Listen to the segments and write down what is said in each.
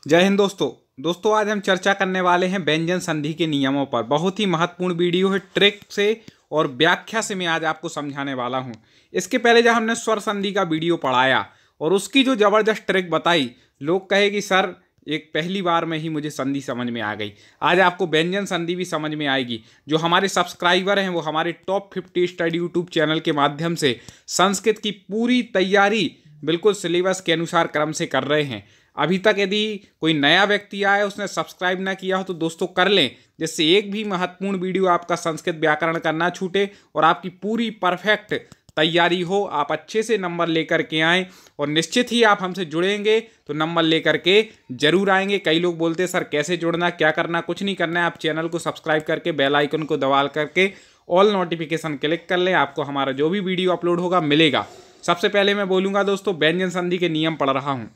जय हिंद दोस्तों आज हम चर्चा करने वाले हैं व्यंजन संधि के नियमों पर। बहुत ही महत्वपूर्ण वीडियो है। ट्रिक से और व्याख्या से मैं आज आपको समझाने वाला हूं। इसके पहले जब हमने स्वर संधि का वीडियो पढ़ाया और उसकी जो जबरदस्त ट्रिक बताई, लोग कहे कि सर एक पहली बार में ही मुझे संधि समझ में आ गई। आज आपको व्यंजन संधि भी समझ में आएगी। जो हमारे सब्सक्राइबर हैं वो हमारे टॉप 50 स्टडी यूट्यूब चैनल के माध्यम से संस्कृत की पूरी तैयारी बिल्कुल सिलेबस के अनुसार क्रम से कर रहे हैं। अभी तक यदि कोई नया व्यक्ति आया, उसने सब्सक्राइब ना किया हो तो दोस्तों कर लें, जिससे एक भी महत्वपूर्ण वीडियो आपका संस्कृत व्याकरण का ना छूटे और आपकी पूरी परफेक्ट तैयारी हो। आप अच्छे से नंबर लेकर के आएँ और निश्चित ही आप हमसे जुड़ेंगे तो नंबर लेकर के जरूर आएंगे। कई लोग बोलते हैं सर कैसे जुड़ना, क्या करना? कुछ नहीं करना है, आप चैनल को सब्सक्राइब करके बेल आइकन को दबा करके ऑल नोटिफिकेशन क्लिक कर लें। आपको हमारा जो भी वीडियो अपलोड होगा मिलेगा। सबसे पहले मैं बोलूँगा दोस्तों, व्यंजन संधि के नियम पढ़ रहा हूँ।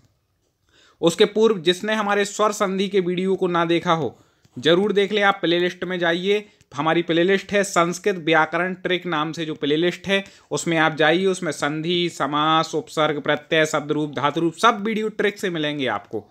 उसके पूर्व जिसने हमारे स्वर संधि के वीडियो को ना देखा हो जरूर देख लें। आप प्लेलिस्ट में जाइए, हमारी प्लेलिस्ट है संस्कृत व्याकरण ट्रिक नाम से जो प्लेलिस्ट है, उसमें आप जाइए। उसमें संधि, समास, उपसर्ग, प्रत्यय, शब्द रूप, धातु रूप सब वीडियो ट्रिक से मिलेंगे आपको।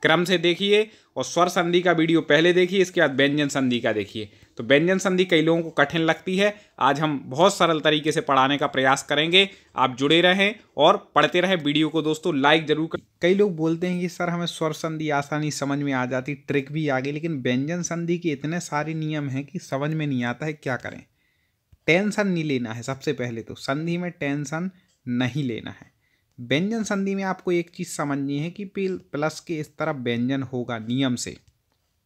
क्रम से देखिए और स्वर संधि का वीडियो पहले देखिए, इसके बाद व्यंजन संधि का देखिए। तो व्यंजन संधि कई लोगों को कठिन लगती है, आज हम बहुत सरल तरीके से पढ़ाने का प्रयास करेंगे। आप जुड़े रहें और पढ़ते रहें। वीडियो को दोस्तों लाइक जरूर करें। कई लोग बोलते हैं कि सर हमें स्वर संधि आसानी समझ में आ जाती, ट्रिक भी आ गई, लेकिन व्यंजन संधि के इतने सारे नियम हैं कि समझ में नहीं आता है, क्या करें? टेंशन नहीं लेना है। सबसे पहले तो संधि में टेंशन नहीं लेना है। व्यंजन संधि में आपको एक चीज़ समझनी है कि प्लस के इस तरफ व्यंजन होगा नियम से,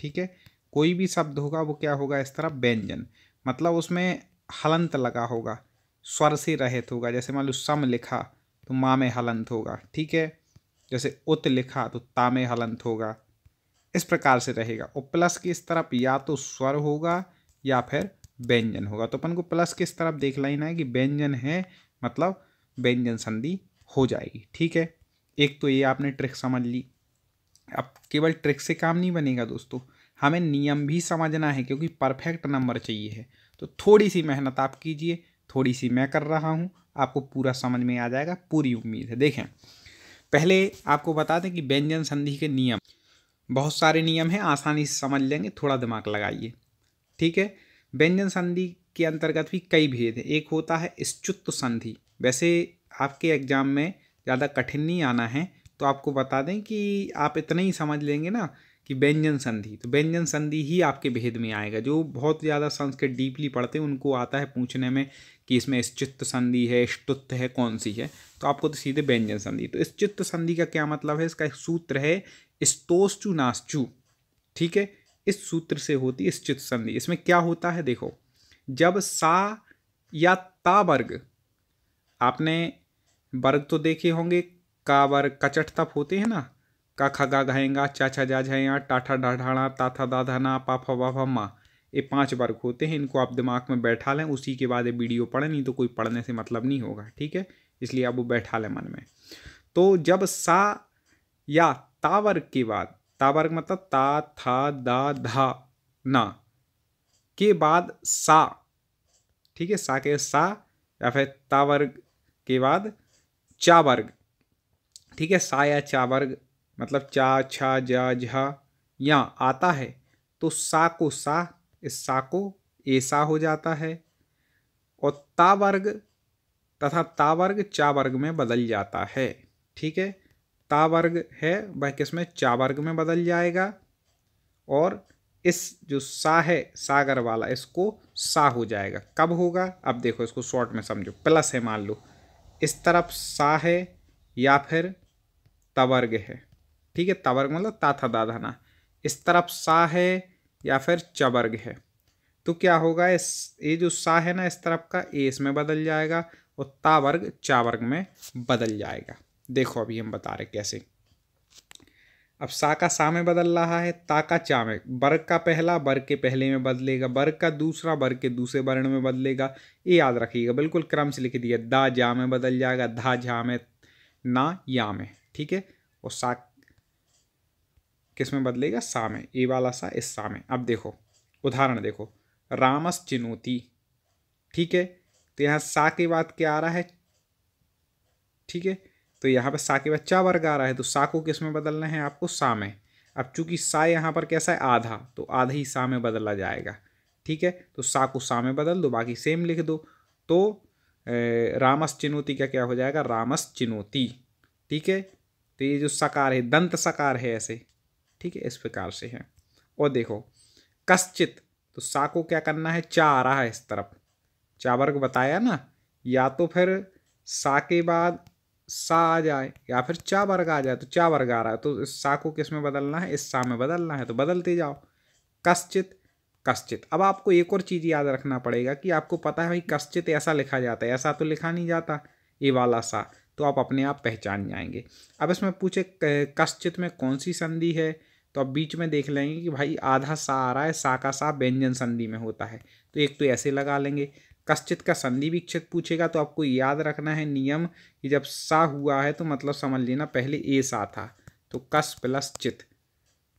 ठीक है? कोई भी शब्द होगा वो क्या होगा, इस तरफ व्यंजन, मतलब उसमें हलंत लगा होगा, स्वर से रहित होगा। जैसे मान लो सम लिखा तो माँ में हलंत होगा, ठीक है? जैसे उत लिखा तो ता में हलंत होगा। इस प्रकार से रहेगा। और प्लस की इस तरफ या तो स्वर होगा या फिर व्यंजन होगा। तो अपन को प्लस की इस तरफ देख लेना है कि व्यंजन है, मतलब व्यंजन संधि हो जाएगी, ठीक है? एक तो ये आपने ट्रिक समझ ली। अब केवल ट्रिक से काम नहीं बनेगा दोस्तों, हमें नियम भी समझना है, क्योंकि परफेक्ट नंबर चाहिए है। तो थोड़ी सी मेहनत आप कीजिए, थोड़ी सी मैं कर रहा हूँ, आपको पूरा समझ में आ जाएगा, पूरी उम्मीद है। देखें, पहले आपको बता दें कि व्यंजन संधि के नियम बहुत सारे नियम हैं, आसानी से समझ लेंगे, थोड़ा दिमाग लगाइए, ठीक है? व्यंजन संधि के अंतर्गत भी कई भेद हैं। एक होता है स्तुत्व संधि। वैसे आपके एग्जाम में ज़्यादा कठिन नहीं आना है, तो आपको बता दें कि आप इतना ही समझ लेंगे ना कि व्यंजन संधि, तो व्यंजन संधि ही आपके भेद में आएगा। जो बहुत ज़्यादा संस्कृत डीपली पढ़ते हैं उनको आता है पूछने में कि इसमें स्तुत्व संधि है, स्तुत्व है, कौन सी है, तो आपको तो सीधे व्यंजन संधि। तो स्तुत्व संधि का क्या मतलब है? इसका एक सूत्र है स्तोश्चु नाश्चु, ठीक है? इस सूत्र से होती है स्तुत्व संधि। इसमें क्या होता है देखो, जब सा या ता वर्ग, आपने वर्ग तो देखे होंगे, का वर्ग कचट तप होते हैं ना, का खगा घाएगा, चा छा जा झाया, टाठा ढाढ़ा, ता था दा धना, पा फा वा फा मा, ये 5 वर्ग होते हैं। इनको आप दिमाग में बैठा लें, उसी के बाद ये वीडियो पढ़ें, नहीं तो कोई पढ़ने से मतलब नहीं होगा, ठीक है? इसलिए आप वो बैठा लें मन में। तो जब सा या ता वर्ग के बाद, ता वर्ग मतलब ता था दा धा ना के बाद सा, ठीक है? सा के सा, या फिर ता वर्ग के बाद चा वर्ग, ठीक है? सा या चा वर्ग मतलब चा छा जा झा या आता है, तो सा को सा, इस सा को ऐसा हो जाता है, और ता वर्ग तथा ता वर्ग चा वर्ग में बदल जाता है, ठीक है? ता वर्ग है वह किसमें, चा वर्ग में बदल जाएगा। और इस जो सा है, सागर वाला, इसको सा हो जाएगा। कब होगा? अब देखो, इसको शॉर्ट में समझो। प्लस है, मान लो इस तरफ सा है या फिर तवर्ग है, ठीक है? तवर्ग मतलब ता था दा धना। इस तरफ सा है या फिर चवर्ग है, तो क्या होगा, इस ये जो सा है ना इस तरफ का, ए इसमें बदल जाएगा और ता वर्ग चा वर्ग में बदल जाएगा। देखो अभी हम बता रहे कैसे। अब सा का सा में बदल रहा है, ता का चा में, वर्ग का पहला वर्ग के पहले में बदलेगा, वर्ग का दूसरा वर्ग के दूसरे वर्ण में बदलेगा। ये याद रखिएगा, बिल्कुल क्रम से लिख दिया। दा जा में बदल जाएगा, धा झा में, ना या में, ठीक है? और सा किस में बदलेगा? सा में। ए वाला सा इस सा में। अब देखो उदाहरण देखो, रामस चिनोती, ठीक है? तो यहाँ सा के बाद क्या आ रहा है, ठीक है? तो यहाँ पे सा के बाद चा वर्ग आ रहा है, तो सा को किस में बदलना है आपको? सा में। अब चूंकि सा यहाँ पर कैसा है आधा, तो आधा ही सा में बदला जाएगा। ठीक है, तो सा को सा में बदल दो, बाकी सेम लिख दो। तो रामस चिनोती का क्या हो जाएगा, रामस चिनोती। ठीक है, तो ये जो सकार है दंत सकार है ऐसे। ठीक है, इस प्रकार से है। और देखो कश्चित, तो सा को क्या करना है, चा आ रहा है इस तरफ, चा वर्ग बताया ना, या तो फिर सा के बाद सा आ जाए या फिर चा वर्ग आ जाए। तो चा वर्ग आ रहा है तो इस सा को किस में बदलना है, इस सा में बदलना है, तो बदलते जाओ। कश्चित कश्चित। अब आपको एक और चीज़ याद रखना पड़ेगा कि आपको पता है भाई कश्चित ऐसा लिखा जाता है, ऐसा तो लिखा नहीं जाता ये वाला सा, तो आप अपने आप पहचान जाएंगे। अब इसमें पूछे कश्चित में कौन सी संधि है, तो अब बीच में देख लेंगे कि भाई आधा सा आ रहा है, सा का सा व्यंजन संधि में होता है, तो एक तो ऐसे लगा लेंगे। कश्चित का संधि विच्छेद पूछेगा तो आपको याद रखना है नियम कि जब सा हुआ है तो मतलब समझ लेना पहले ए सा था, तो कस प्लस चित।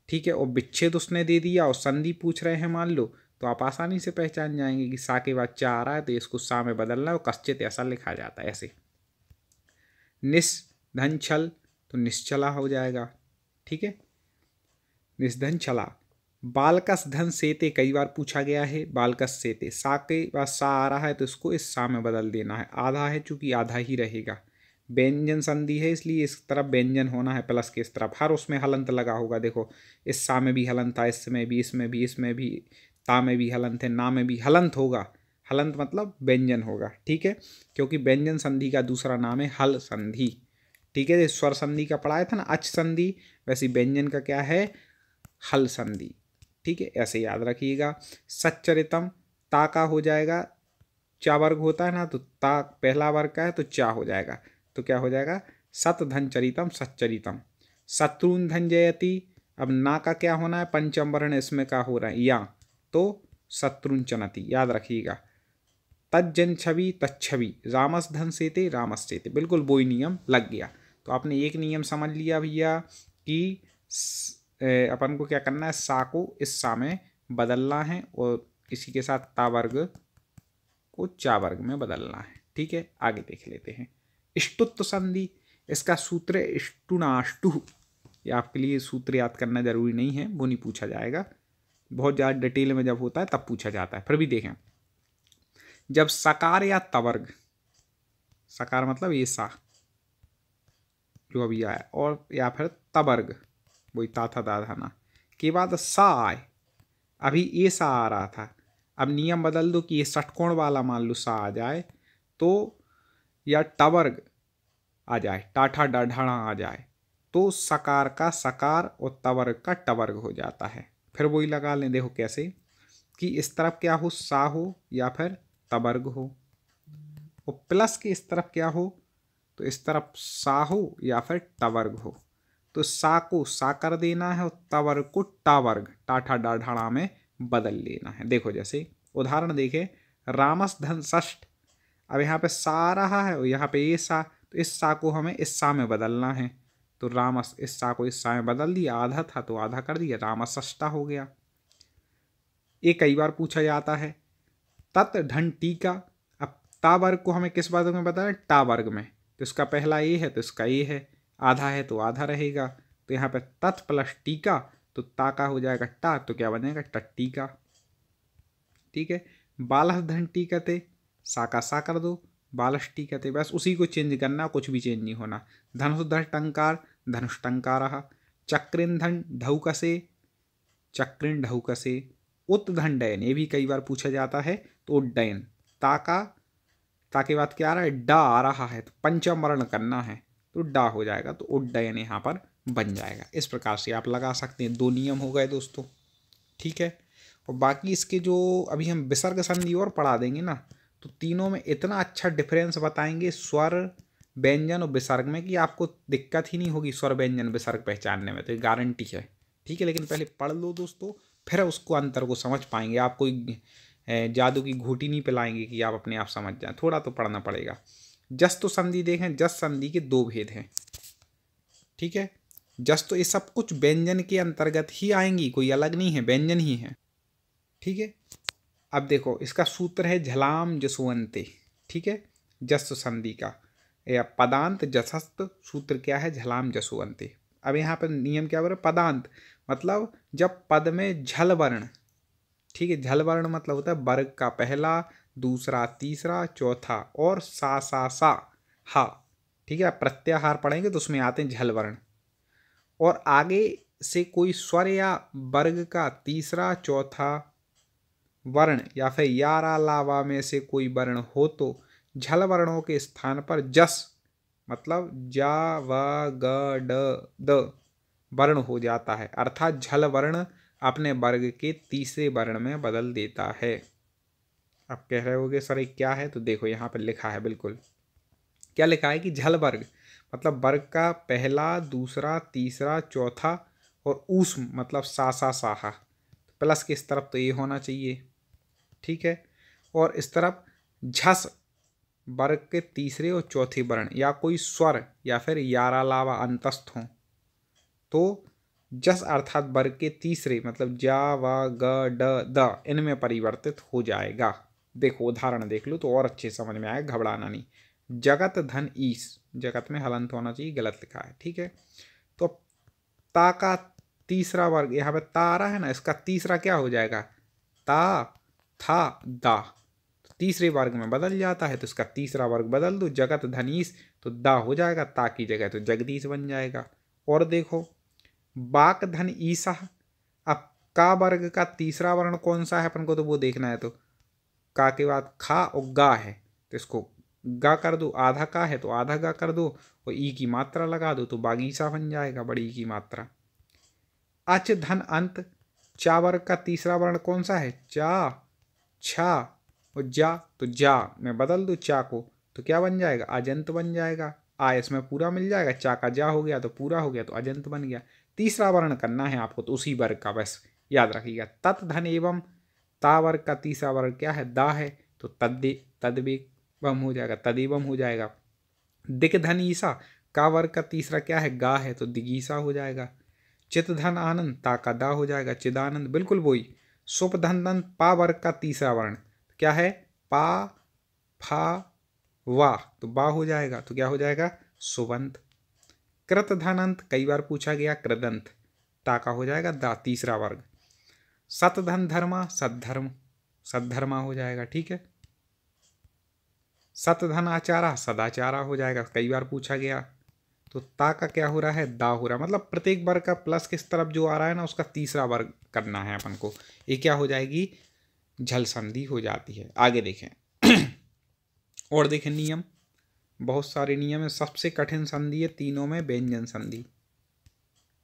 ठीक है, और विच्छेद उसने दे दिया और संधि पूछ रहे हैं मान लो, तो आप आसानी से पहचान जाएंगे कि सा के बाद चा आ रहा है तो इसको सा में बदलना है और कश्चित ऐसा लिखा जाता है ऐसे। निस धन छल, तो निश्चला हो जाएगा। ठीक है, निस्धन छला। बालकस धन सेते कई बार पूछा गया है, बालकस सेते, सा के बाद सा आ रहा है तो इसको इस सा में बदल देना है, आधा है चूंकि आधा ही रहेगा। व्यंजन संधि है इसलिए इस तरफ व्यंजन होना है प्लस के इस तरफ, हर उसमें हलंत लगा होगा। देखो इस सा में भी हलंत था, इसमें भी, इसमें भी, इसमें भी, ता में भी हलंत है, ना में भी हलंत होगा। हलंत मतलब व्यंजन होगा। ठीक है, क्योंकि व्यंजन संधि का दूसरा नाम है हल संधि। ठीक है, स्वर संधि का पढ़ाया था ना अच संधि, वैसे व्यंजन का क्या है, हल संधि। ठीक है, ऐसे याद रखिएगा। सच्चरितम, ता का हो जाएगा, चा वर्ग होता है ना, तो ता पहला वर्ग का है तो चा हो जाएगा, तो क्या हो जाएगा, सत धन चरितम सच्चरितम। शत्रुन धन जयति, अब ना का क्या होना है, पंचम वर्ण इसमें का हो रहा है या, तो शत्रुन चनति, याद रखिएगा। तज्जन छवि तच्छवि, रामस धन सेते रामस सेते, बिल्कुल वही नियम लग गया। तो आपने एक नियम समझ लिया भैया कि अपन को क्या करना है, सा को इस सा में बदलना है और इसी के साथ ता वर्ग को चा वर्ग में बदलना है। ठीक है, आगे देख लेते हैं। इष्टुत्व संधि, इसका सूत्र है इष्टुनाष्टु। ये आपके लिए सूत्र याद करना जरूरी नहीं है, वो नहीं पूछा जाएगा, बहुत ज़्यादा डिटेल में जब होता है तब पूछा जाता है, फिर भी देखें। जब सकार या तवर्ग, सकार मतलब ये सा जो अभी आया, और या फिर तवर्ग वही ता था दाधा ना के बाद सा आए, अभी ये सा आ रहा था, अब नियम बदल दो कि ये षटकोण वाला मान लो सा आ जाए तो, या टवर्ग आ जाए, टाठा डाढ़ा आ जाए, तो सकार का सकार और तवर्ग का टवर्ग हो जाता है। फिर वही लगा लें, देखो कैसे कि इस तरफ क्या हो, सा हो या फिर तवर्ग हो, और प्लस के इस तरफ क्या हो, तो इस तरफ सा हो या फिर टवर्ग हो, तो सा को सा कर देना है और तवर्ग को टावर्ग टाठा डाढ़ा में बदल लेना है। देखो जैसे उदाहरण देखें, रामस धन षष्ठ, अब यहाँ पे सा आ रहा है और यहाँ पे ये सा, तो इस सा को हमें इस सा में बदलना है, तो रामस इस सा को इस सा में बदल दिया, आधा था तो आधा कर दिया, रामस षष्ठा हो गया। ये कई बार पूछा जाता है। तत् धन टीका, अब ता वर्ग को हमें किस वर्ग में बताया, टा वर्ग में, तो इसका पहला ये है तो इसका ये है, आधा है तो आधा रहेगा, तो यहाँ पे तत् प्लस टीका, तो ता का हो जाएगा टा, तो क्या बनेगा टट्टी का। ठीक है, बालस धन टीकते, सा का सा कर दो, बालस टीकते, बस उसी को चेंज करना, कुछ भी चेंज नहीं होना। धनुष धन टंकार, धनुष टंकार रहा। चक्रिन धन ढौकसे, चक्रिन ढौकसे। उत्धन डयन, ये भी कई बार पूछा जाता है, तो उड्डयन, ता के बाद क्या आ रहा है, डा आ रहा है, तो पंचम वर्ण करना है तो डा हो जाएगा, तो उड्डयन यहाँ पर बन जाएगा। इस प्रकार से आप लगा सकते हैं, दो नियम हो गए दोस्तों। ठीक है, और बाकी इसके जो अभी हम विसर्ग संधि और पढ़ा देंगे ना, तो तीनों में इतना अच्छा डिफरेंस बताएंगे स्वर व्यंजन और विसर्ग में कि आपको दिक्कत ही नहीं होगी स्वर व्यंजन विसर्ग पहचानने में, तो ये गारंटी है। ठीक है, लेकिन पहले पढ़ लो दोस्तों, फिर उसको अंतर को समझ पाएंगे। आप कोई जादू की घूटी नहीं पिलाएंगे कि आप अपने आप समझ जाएं, थोड़ा तो पढ़ना पड़ेगा। जस तो संधि देखें, जस संधि के दो भेद हैं। ठीक है, जस तो ये सब कुछ व्यंजन के अंतर्गत ही आएंगी, कोई अलग नहीं है, व्यंजन ही है। ठीक है, अब देखो इसका सूत्र है झलाम जसवंते। ठीक है, जस संधि का या पदांत जसस्त सूत्र क्या है, झलाम जसवंते। अब यहाँ पर नियम क्या बोल रहा है, पदांत मतलब जब पद में झल वर्ण, ठीक है, झल वर्ण मतलब होता है वर्ग का पहला, दूसरा, तीसरा, चौथा और सा हा, ठीक है। प्रत्याहार पढ़ेंगे तो उसमें आते हैं झल वर्ण। और आगे से कोई स्वर या वर्ग का तीसरा, चौथा वर्ण या फिर यारा लावा में से कोई वर्ण हो तो झल वर्णों के स्थान पर जस मतलब जा व ग ड द वर्ण हो जाता है, अर्थात झल वर्ण अपने वर्ग के तीसरे वर्ण में बदल देता है। अब कह रहे होगे सर ये क्या है, तो देखो यहाँ पर लिखा है, बिल्कुल क्या लिखा है कि झल वर्ग मतलब वर्ग का पहला, दूसरा, तीसरा, चौथा और ऊष्म मतलब साहा, प्लस के इस तरफ तो ये होना चाहिए, ठीक है। और इस तरफ झस वर्ग के तीसरे और चौथे वर्ण या कोई स्वर या फिर यारा लावा अंतस्थ हो तो जस अर्थात वर्ग के तीसरे मतलब जा व ग ड द इनमें परिवर्तित हो जाएगा। देखो उदाहरण देख लो तो और अच्छे समझ में आएगा, घबराना नहीं। जगत धन ईस, जगत में हलंत होना चाहिए, गलत लिखा है, ठीक है। तो ता का तीसरा वर्ग यहाँ पे ता आ रहा है ना, इसका तीसरा क्या हो जाएगा, ता था दा, तो तीसरे वर्ग में बदल जाता है, तो इसका तीसरा वर्ग बदल दो, जगत धनीस तो दा हो जाएगा, ता की जगह तो जगदीश बन जाएगा। और देखो बाक धन ईसा, अब का वर्ग का तीसरा वर्ण कौन सा है अपन को तो वो देखना है, तो का के बाद खा और गा है तो इसको गा कर दो, आधा का है तो आधा गा कर दो और ई की मात्रा लगा दो तो बागीसा बन जाएगा, बड़ी की मात्रा। अच धन अंत, चा वर्ग का तीसरा वर्ण कौन सा है, चा, छा और जा, तो जा में बदल दो चा को तो क्या बन जाएगा, अजंत बन जाएगा। आ इसमें पूरा मिल जाएगा, चा का जा हो गया तो पूरा हो गया तो अजंत बन गया। तीसरा वर्ण करना है आपको तो उसी वर्ग का, बस याद रखिएगा। तत् धन एवं, ता वर्ग का तीसरा वर्ग क्या है, दा है तो तद्वेवम हो जाएगा, तदेवम हो जाएगा। दिक धन ईसा, का वर्ग का तीसरा क्या है, गा है तो दिगीसा हो जाएगा। चित धन आनंद, ता का दा हो जाएगा चिदानंद, बिल्कुल वही। सुप धन दंत, पा वर्ग का तीसरा वर्ण क्या है, पा फा वा तो बा हो जाएगा तो क्या हो जाएगा, सुबंत। कृत धनंत कई बार पूछा गया, कृदंत, ता का हो जाएगा दा, तीसरा वर्ग। सत धन धर्मा, सद्धर्म, सद्धर्मा हो जाएगा, ठीक है। सत धन आचारा, सदाचारा हो जाएगा, कई बार पूछा गया। तो ता का क्या हो रहा है, दा हो रहा है, मतलब प्रत्येक वर्ग का प्लस किस तरफ जो आ रहा है ना उसका तीसरा वर्ग करना है अपन को, ये क्या हो जाएगी, झल संधि हो जाती है। आगे देखें और देखें नियम, बहुत सारे नियम है। सबसे कठिन संधि है तीनों में व्यंजन संधि,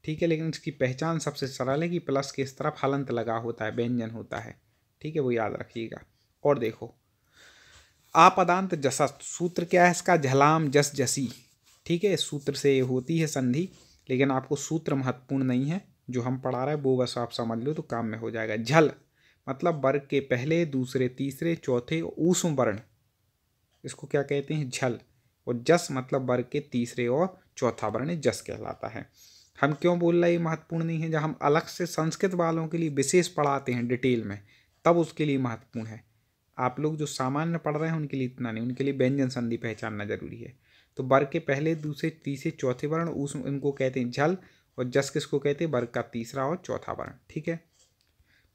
ठीक है, लेकिन इसकी पहचान सबसे सरल है कि प्लस के इस तरफ हलंत लगा होता है, व्यंजन होता है, ठीक है, वो याद रखिएगा। और देखो आपदांत जसस्त, सूत्र क्या है इसका, झलाम जस जसी, ठीक है, सूत्र से होती है संधि, लेकिन आपको सूत्र महत्वपूर्ण नहीं है, जो हम पढ़ा रहे हैं वो बस आप समझ लो तो काम में हो जाएगा। झल मतलब वर्ग के पहले, दूसरे, तीसरे, चौथे ऊष्म वर्ण, इसको क्या कहते हैं, झल। और जस मतलब वर्ग के तीसरे और चौथा वर्ण जस कहलाता है। हम क्यों बोल रहे हैं महत्वपूर्ण नहीं है, जब हम अलग से संस्कृत वालों के लिए विशेष पढ़ाते हैं डिटेल में तब उसके लिए महत्वपूर्ण है। आप लोग जो सामान्य पढ़ रहे हैं उनके लिए इतना नहीं, उनके लिए व्यंजन संधि पहचानना जरूरी है। तो वर्ग के पहले, दूसरे, तीसरे, चौथे वर्ण उस इनको कहते हैं झल, और जस किसको कहते हैं, वर्ग का तीसरा और चौथा वर्ण, ठीक है।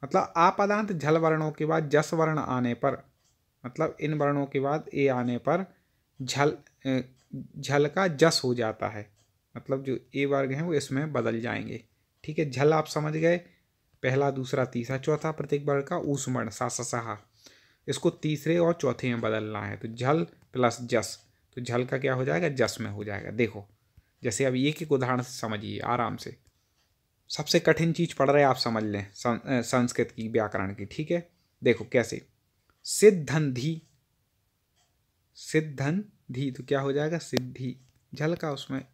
मतलब आपदांत झल वर्णों के बाद जस वर्ण आने पर, मतलब इन वर्णों के बाद ए आने पर झल का जस हो जाता है, मतलब जो ए वर्ग हैं वो इसमें बदल जाएंगे, ठीक है। झल आप समझ गए, पहला, दूसरा, तीसरा, चौथा प्रत्येक वर्ग का ऊष्म वर्ण सा, इसको तीसरे और चौथे में बदलना है, तो झल प्लस जस, तो झल का क्या हो जाएगा, जस में हो जाएगा। देखो जैसे अब एक एक उदाहरण से समझिए आराम से, सबसे कठिन चीज पढ़ रहे आप समझ लें संस्कृत की, व्याकरण की, ठीक है। देखो कैसे, सिद्धन धी, सिद्धन धी तो क्या हो जाएगा, सिद्धि, झल का उसमें,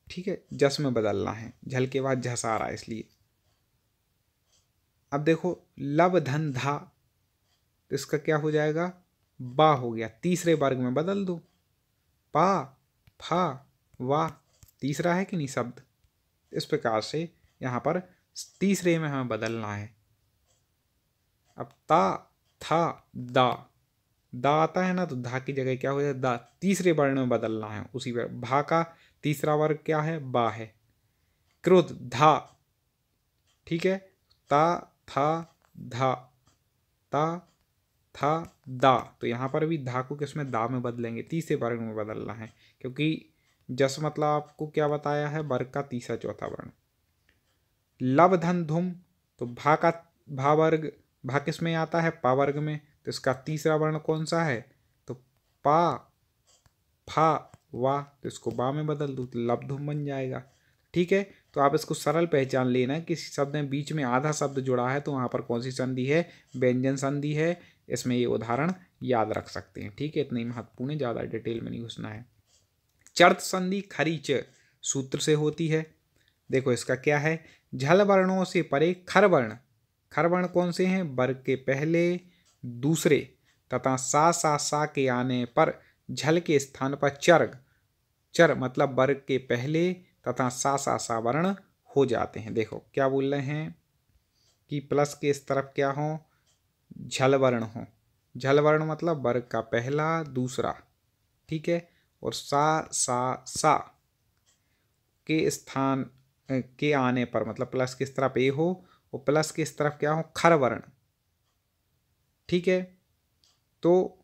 ठीक है, जस में बदलना है, झल के बाद झस आ रहा है इसलिए। अब देखो लब धन धा, तो इसका क्या हो जाएगा, बा हो गया, तीसरे वर्ग में बदल दो, पा फा वा, तीसरा है कि नहीं शब्द, इस प्रकार से यहाँ पर तीसरे में हमें बदलना है। अब ता था दा, दा आता है ना तो धा की जगह क्या हो जाए, दा, तीसरे वर्ण में बदलना है उसी पर। भा का तीसरा वर्ग क्या है, बा है, क्रोध धा, ठीक है, ता था धा, ता था दा, तो यहाँ पर भी धा को किसमें दा में बदलेंगे, तीसरे वर्ग में बदलना है, क्योंकि जस मतलब आपको क्या बताया है, वर्ग का तीसरा चौथा वर्ण। लब धन धुम, तो भा का भा वर्ग, भा किस में आता है, पा वर्ग में, तो इसका तीसरा वर्ण कौन सा है, तो पा, फा, वा, तो इसको बा में बदल दो तो लब धुम बन जाएगा। ठीक है, तो आप इसको सरल पहचान लेना, किसी शब्द में बीच में आधा शब्द जुड़ा है तो वहाँ पर कौन सी संधि है, व्यंजन संधि है। इसमें ये उदाहरण याद रख सकते हैं। ठीक है, इतना ही महत्वपूर्ण है, ज़्यादा डिटेल में नहीं घुसना है। चर्त संधि खरीच सूत्र से होती है। देखो इसका क्या है, झल वर्णों से परे खर वर्ण, खर वर्ण कौन से हैं, वर्ग के पहले दूसरे तथा सा के आने पर झल के स्थान पर चर्ग, चर मतलब वर्ग के पहले तथा सा वर्ण हो जाते हैं। देखो क्या बोल रहे हैं कि प्लस के इस तरफ क्या हो, झल वर्ण हो, झल वर्ण मतलब वर्ग का पहला दूसरा, ठीक है, और सा के स्थान के आने पर मतलब प्लस की इस तरफ ए हो और प्लस की इस तरफ क्या हो, खर वर्ण। ठीक है, तो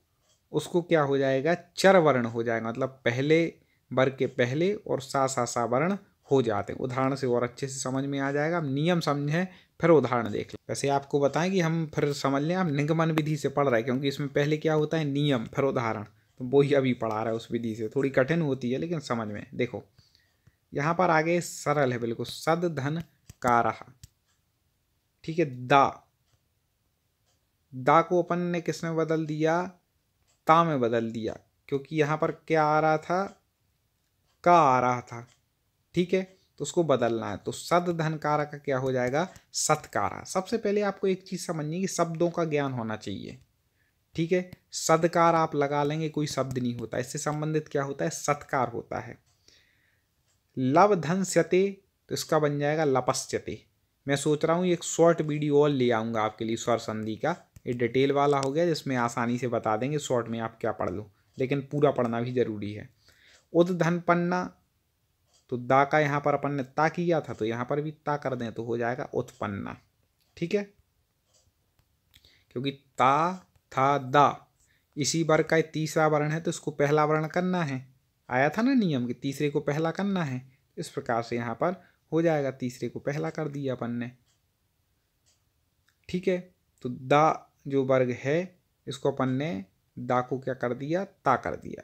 उसको क्या हो जाएगा, चर वर्ण हो जाएगा, मतलब पहले वर्ग के पहले और सा वर्ण हो जाते हैं। उदाहरण से और अच्छे से समझ में आ जाएगा। हम नियम समझें फिर उदाहरण देख लें। वैसे आपको बताएं कि हम फिर समझ लें, हम निगमन विधि से पढ़ रहे हैं, क्योंकि इसमें पहले क्या होता है, नियम फिर उदाहरण, तो वो ही अभी पढ़ा रहा है उस विधि से। थोड़ी कठिन होती है लेकिन समझ में। देखो यहाँ पर आगे सरल है बिल्कुल, सद धन का रहा, ठीक है, दा, दा को अपन ने किस में बदल दिया, ता में बदल दिया, क्योंकि यहाँ पर क्या आ रहा था, का आ रहा था। ठीक है, तो उसको बदलना है, तो सद धनकारा का क्या हो जाएगा, सत्कारा। सबसे पहले आपको एक चीज समझनी कि शब्दों का ज्ञान होना चाहिए। ठीक है, सदकार आप लगा लेंगे, कोई शब्द नहीं होता, इससे संबंधित क्या होता है, सत्कार होता है। लव धन स्यते, तो इसका बन जाएगा लपस्यते। मैं सोच रहा हूँ एक शॉर्ट वीडियो और ले आऊँगा आपके लिए स्वर संधि का, ये डिटेल वाला हो गया जिसमें आसानी से बता देंगे, शॉर्ट में आप क्या पढ़ लो, लेकिन पूरा पढ़ना भी जरूरी है। उद्धन पन्ना, तो दा का यहाँ पर अपन ने ता किया था, तो यहाँ पर भी ता कर दें तो हो जाएगा उत्पन्ना। ठीक है, क्योंकि ता था दा इसी वर्ग का तीसरा वर्ण है, तो इसको पहला वर्ण करना है, आया था ना नियम कि तीसरे को पहला करना है। इस प्रकार से यहाँ पर हो जाएगा, तीसरे को पहला कर दिया अपन ने। ठीक है, तो दा जो वर्ग है इसको अपन ने दा को क्या कर दिया, ता कर दिया।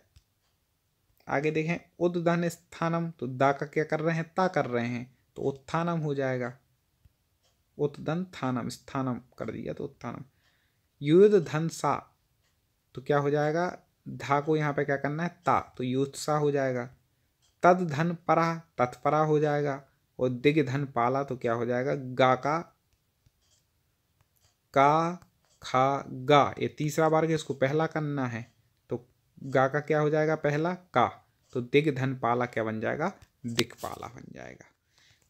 आगे देखें उद्धन स्थानम, तो दा का क्या कर रहे हैं, ता कर रहे हैं, तो उत्थानम हो जाएगा, उत्धन थानम, स्थानम कर दिया तो उत्थानम। युद्ध धन सा, तो क्या हो जाएगा, धा को यहाँ पे क्या करना है, ता, तो युत्सा हो जाएगा। तद धन परा, तत्परा हो जाएगा। और दिग धन पाला, तो क्या हो जाएगा, गा का खा गा, ये तीसरा वर्ग है, इसको पहला करना है, तो गा का क्या हो जाएगा, पहला का, तो दिग धन पाला क्या बन जाएगा, दिक्पाला बन जाएगा।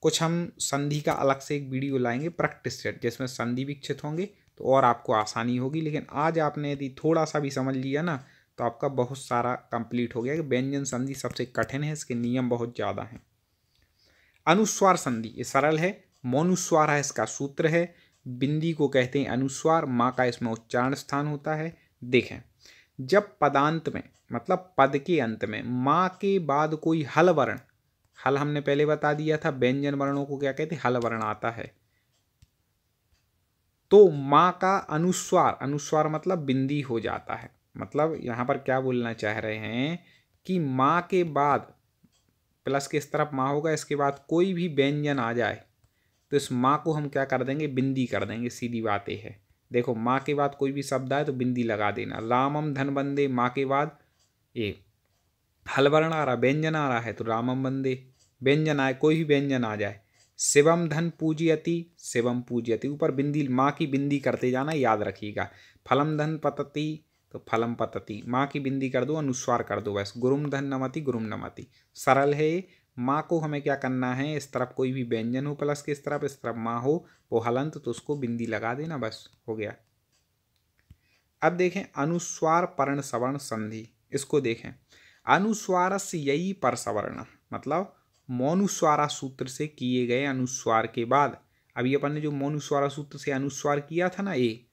कुछ हम संधि का अलग से एक वीडियो लाएंगे प्रैक्टिस सेट, जिसमें संधि विकसित होंगे तो और आपको आसानी होगी। लेकिन आज आपने यदि थोड़ा सा भी समझ लिया ना तो आपका बहुत सारा कंप्लीट हो गया कि व्यंजन संधि सबसे कठिन है, इसके नियम बहुत ज़्यादा हैं। अनुस्वार संधि ये सरल है, मौनुस्वार है, इसका सूत्र है, बिंदी को कहते हैं अनुस्वार, माँ का इसमें उच्चारण स्थान होता है। देखें जब पदांत में मतलब पद के अंत में माँ के बाद कोई हल वर्ण, हल हमने पहले बता दिया था, व्यंजन वर्णों को क्या कहते हैं, हल वर्ण आता है, तो माँ का अनुस्वार, अनुस्वार मतलब बिंदी हो जाता है। मतलब यहाँ पर क्या बोलना चाह रहे हैं कि माँ के बाद प्लस के इस तरफ माँ होगा, इसके बाद कोई भी व्यंजन आ जाए तो इस माँ को हम क्या कर देंगे, बिंदी कर देंगे, सीधी बात यह है। देखो माँ के बाद कोई भी शब्द आए तो बिंदी लगा देना। रामम धन बंदे, माँ के बाद ये हल वर्ण आ रहा, व्यंजन आ रहा है, तो रामम बंदे, व्यंजन आए, कोई भी व्यंजन आ जाए। शिवम धन पूजयति, शिवम पूजयति, ऊपर बिंदी, माँ की बिंदी करते जाना, याद रखिएगा। फलम धन पतति, तो फलम पतति, माँ की बिंदी कर दो, अनुस्वार कर दो बस। गुरुम धन नमति, गुरुम नमति, सरल है। माँ को हमें क्या करना है, इस तरफ कोई भी व्यंजन हो प्लस के इस तरफ माँ हो वो हलंत, तो उसको बिंदी लगा देना, बस हो गया। अब देखें अनुस्वार पर्ण सवर्ण संधि, इसको देखें। अनुस्वारस्य यई पर सवर्ण, मतलब मौनुस्वारा सूत्र से किए गए अनुस्वार के बाद, अभी अपन ने जो मौनुस्वारा सूत्र से अनुस्वार किया था ना ए,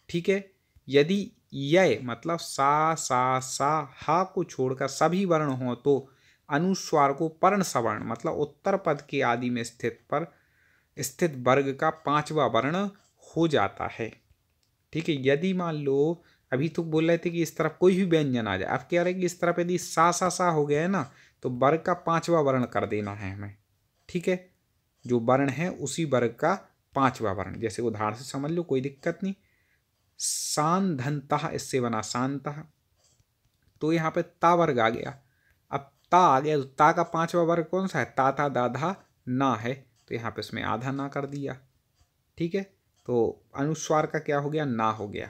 ठीक है, यदि य मतलब सा हा को छोड़कर सभी वर्ण हो तो अनुस्वार को पर्ण सवर्ण मतलब उत्तर पद के आदि में स्थित वर्ग का पांचवा वर्ण हो जाता है। ठीक है, यदि मान लो अभी तो बोल रहे थे कि इस तरफ कोई भी व्यंजन आ जाए, अब कह रहे हैं कि इस तरफ यदि सा हो गया है ना तो वर्ग का पांचवा वर्ण कर देना है हमें। ठीक है, जो वर्ण है उसी वर्ग का पांचवा वर्ण, जैसे उदाहरण से समझ लो, कोई दिक्कत नहीं। सांधनतः इससे बना शांतः, तो यहाँ पे ता वर्ग आ गया। अब ता आ गया तो ता का पांचवा वर्ग कौन सा है, ता था दाधा ना है, तो यहाँ पे इसमें आधा ना कर दिया। ठीक है, तो अनुस्वार का क्या हो गया, ना हो गया।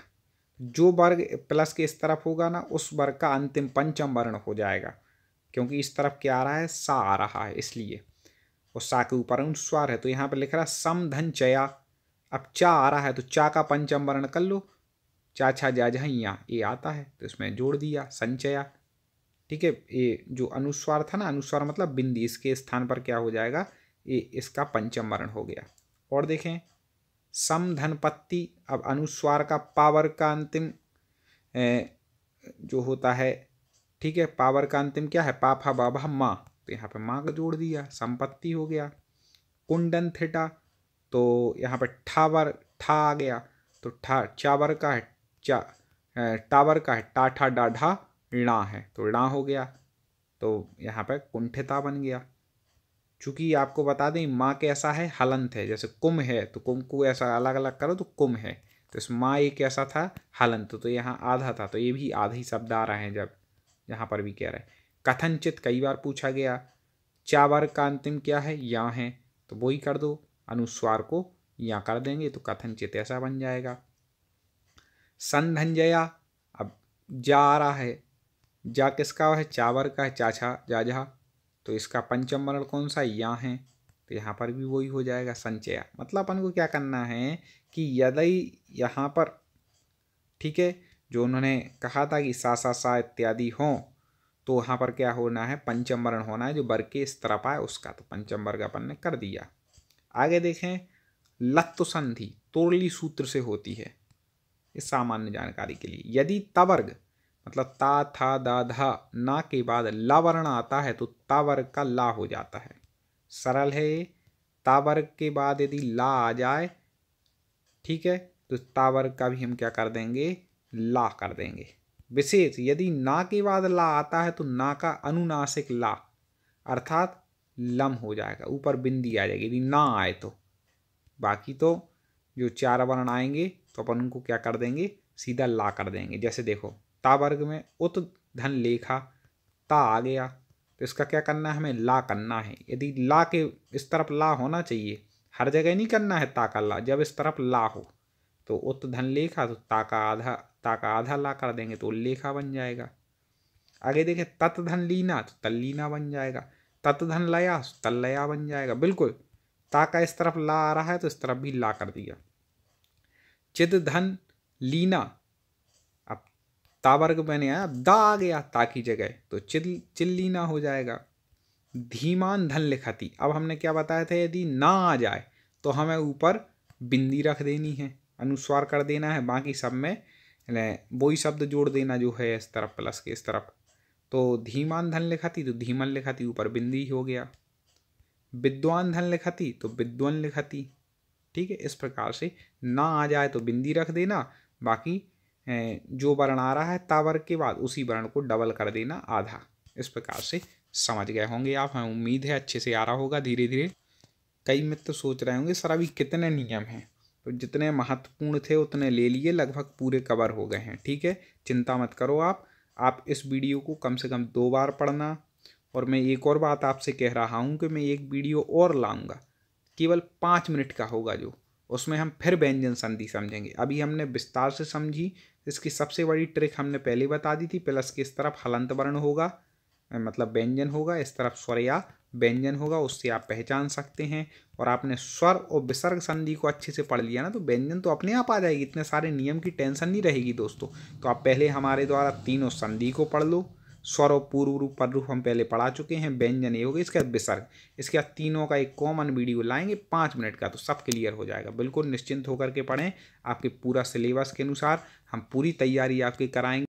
जो वर्ग प्लस के इस तरफ होगा ना उस वर्ग का अंतिम पंचम वर्ण हो जाएगा, क्योंकि इस तरफ क्या आ रहा है, सा आ रहा है इसलिए, और सा के ऊपर अनुस्वार है। तो यहाँ पे लिख रहा है समधन चया, अब चा आ रहा है तो चा का पंचम वर्ण कर लो, चा छा जा झैया ये आता है तो इसमें जोड़ दिया संचया। ठीक है, ये जो अनुस्वार था ना, अनुस्वार मतलब बिंदी, इसके स्थान पर क्या हो जाएगा, ये इसका पंचम वर्ण हो गया। और देखें समधनपत्ति, अब अनुस्वार का पावर का अंतिम जो होता है, ठीक है, पावर का अंतिम क्या है, पा फा बा भा मा, तो यहाँ पे माँ का जोड़ दिया, संपत्ति हो गया। कुंडन थीटा, तो यहाँ पे ठावर ठा आ गया, तो ठा चावर का है टावर का है टाठा डाढ़ा णा है तो णा हो गया, तो यहाँ पे कुंठिता बन गया। चूंकि आपको बता दें माँ कैसा है, हलंत है, जैसे कुम है तो कुम को ऐसा अलग अलग करो तो कुम है, तो इस माँ ये कैसा था, हलंत, तो यहाँ आधा था, तो ये भी आधा ही शब्द आ रहे हैं जब यहाँ पर भी कह रहे हैं। कथनचित कई बार पूछा गया, चावर का अंतिम क्या है, यहाँ है, तो वही कर दो, अनुस्वार को यहाँ कर देंगे तो कथनचित ऐसा बन जाएगा। संधंजया, अब जा आ रहा है, जा किसका है, चावर का है, चाछा जाझा, तो इसका पंचम वर्ण कौन सा, यहाँ है, तो यहाँ पर भी वही हो जाएगा संचया। मतलब अपन को क्या करना है कि यदि यहाँ पर, ठीक है, जो उन्होंने कहा था कि सा इत्यादि हों तो वहाँ पर क्या होना है, पंचम वर्ण होना है, जो वर्ग के इस तरफ आए उसका, तो पंचम वर्ग अपन ने कर दिया। आगे देखें लत्व संधि तोड़ली सूत्र से होती है, इस सामान्य जानकारी के लिए। यदि तवर्ग मतलब ता था दा धा ना के बाद ला वर्ण आता है तो ता वर्ग का ला हो जाता है। सरल है ये, ता वर्ग के बाद यदि ला आ जाए, ठीक है, तो ता वर्ग का भी हम क्या कर देंगे, ला कर देंगे। विशेष यदि ना के बाद ला आता है तो ना का अनुनासिक ला अर्थात लम हो जाएगा, ऊपर बिंदी आ जाएगी यदि ना आए तो। बाकी तो जो चार वर्ण आएंगे तो अपन उनको क्या कर देंगे, सीधा ला कर देंगे। जैसे देखो ता वर्ग में उत धन लेखा, ता आ गया तो इसका क्या करना है, हमें ला करना है। यदि ला के इस तरफ ला होना चाहिए, हर जगह नहीं करना है ता का ला, जब इस तरफ ला हो तो उत धन लेखा, तो ता का आधा ला कर देंगे तो लेखा बन जाएगा। आगे देखें तत् धन लीना, तो तल्लीना बन जाएगा। तत् धन लया, तल्लया बन जाएगा। बिल्कुल ता का इस तरफ ला आ रहा है तो इस तरफ भी ला कर दिया। चिद धन लीना, अब ता वर्ग मैंने आया, दा आ गया ता की जगह तो चिल्लीना हो जाएगा। धीमान धन लिखती, अब हमने क्या बताया था, यदि ना आ जाए तो हमें ऊपर बिंदी रख देनी है, अनुस्वार कर देना है, बाकी सब में वही शब्द जोड़ देना जो है इस तरफ प्लस के इस तरफ। तो धीमान धन लिखती तो धीमन लिखती ऊपर बिंदी हो गया। विद्वान धन लिखती तो विद्वन लिखती। ठीक है, इस प्रकार से ना आ जाए तो बिंदी रख देना, बाकी जो वर्ण आ रहा है ता वर्ग के बाद उसी वर्ण को डबल कर देना आधा। इस प्रकार से समझ गए होंगे आप, हमें उम्मीद है अच्छे से आ रहा होगा धीरे धीरे। कई मित्र सोच रहे होंगे सर अभी कितने नियम हैं, तो जितने महत्वपूर्ण थे उतने ले लिए, लगभग पूरे कवर हो गए हैं। ठीक है, चिंता मत करो आप इस वीडियो को कम से कम 2 बार पढ़ना। और मैं एक और बात आपसे कह रहा हूँ कि मैं एक वीडियो और लाऊंगा, केवल 5 मिनट का होगा, जो उसमें हम फिर व्यंजन संधि समझेंगे। अभी हमने विस्तार से समझी, इसकी सबसे बड़ी ट्रिक हमने पहले बता दी थी। प्लस की इस तरफ हलंत वर्ण होगा, मतलब व्यंजन होगा, इस तरफ स्वर या व्यंजन होगा, उससे आप पहचान सकते हैं। और आपने स्वर और विसर्ग संधि को अच्छे से पढ़ लिया ना, तो व्यंजन तो अपने आप आ जाएगी, इतने सारे नियम की टेंशन नहीं रहेगी दोस्तों। तो आप पहले हमारे द्वारा तीनों संधि को पढ़ लो, स्वर और पूर्व रूप पर रूप हम पहले पढ़ा चुके हैं। व्यंजन ये हो गया, इसके बाद विसर्ग, इसके बाद तीनों का एक कॉमन वीडियो लाएंगे 5 मिनट का, तो सब क्लियर हो जाएगा। बिल्कुल निश्चिंत होकर के पढ़ें, आपके पूरा सिलेबस के अनुसार हम पूरी तैयारी आपकी कराएंगे।